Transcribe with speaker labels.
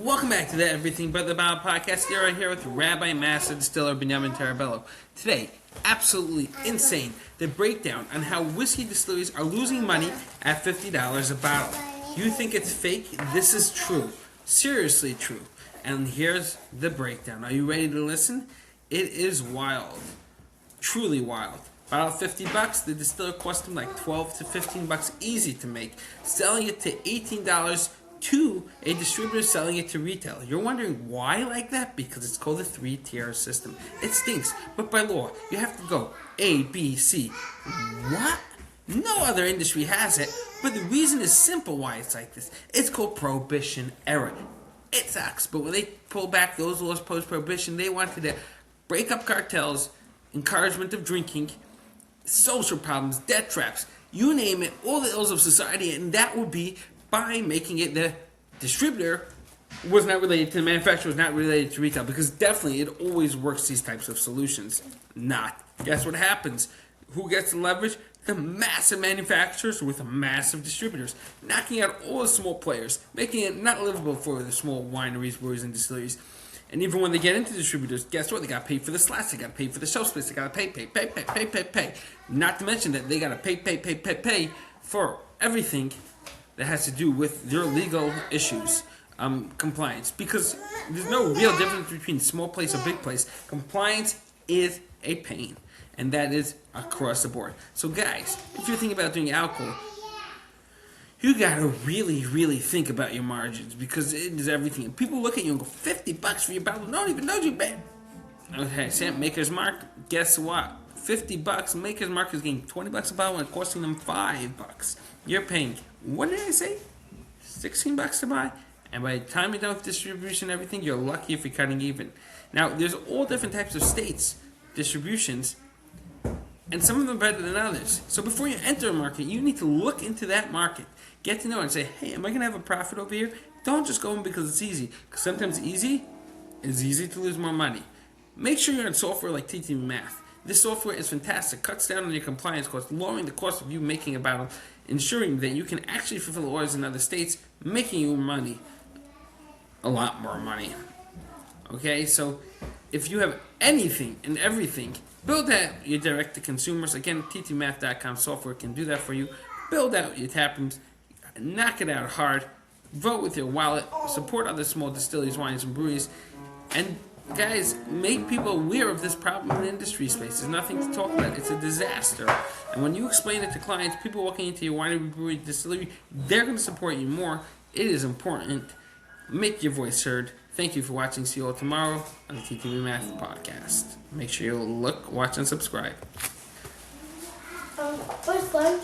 Speaker 1: Welcome back to the Everything But the Bottle podcast. You're right here with Rabbi Master Distiller Benjamin Tarabello. Today, absolutely insane, the breakdown on how whiskey distilleries are losing money at $50 a bottle. You think it's fake? This is true. Seriously true. And here's the breakdown. Are you ready to listen? It is wild. Truly wild. Bottle $50, the distiller cost them like $12 to $15 easy to make, selling it to $18 to a distributor selling it to retail. You're wondering why like that? Because it's called the 3-tier system. It stinks, but by law, you have to go A, B, C. What? No other industry has it, but the reason is simple why it's like this. It's called Prohibition era. It sucks, but when they pulled back those laws post-Prohibition, they wanted to break up cartels, encouragement of drinking, social problems, debt traps, you name it, all the ills of society, and that would be by making it the distributor was not related to the manufacturer, was not related to retail, because definitely it always works these types of solutions. Not. Guess what happens? Who gets the leverage? The massive manufacturers with massive distributors, knocking out all the small players, making it not livable for the small wineries, breweries, and distilleries. And even when they get into distributors, guess what? They got to pay for the slots, they got to pay for the shelf space, they got to pay. Not to mention that they got to pay for everything that has to do with their legal issues, compliance. Because there's no real difference between small place or big place. Compliance is a pain, and that is across the board. So guys, if you're thinking about doing alcohol, you gotta really, really think about your margins, because it is everything. And people look at you and go, $50 for your bottle? Don't even know you, man. Okay, Sam, Maker's Mark, guess what? $50, Maker's Mark is getting $20 a bottle and costing them $5. You're paying, what did I say? $16 to buy? And by the time you're done with distribution and everything, you're lucky if you're cutting even. Now, there's all different types of states, distributions, and some of them better than others. So before you enter a market, you need to look into that market. Get to know it and say, hey, am I going to have a profit over here? Don't just go in because it's easy. Because sometimes easy is easy to lose more money. Make sure you're on software like TTV Math. This software is fantastic. Cuts down on your compliance costs, lowering the cost of you making a bottle, ensuring that you can actually fulfill orders in other states, making you money, a lot more money. Okay, so if you have anything and everything, build out your direct to consumers. Again, ttmath.com software can do that for you. Build out your tap rooms, knock it out hard, vote with your wallet, support other small distilleries, wines, and breweries, and guys, make people aware of this problem in the industry space. There's nothing to talk about. It's a disaster. And when you explain it to clients, people walking into your winery, brewery, distillery, they're going to support you more. It is important. Make your voice heard. Thank you for watching. See you all tomorrow on the TTV Math podcast. Make sure you look, watch, and subscribe.
Speaker 2: Where's lunch?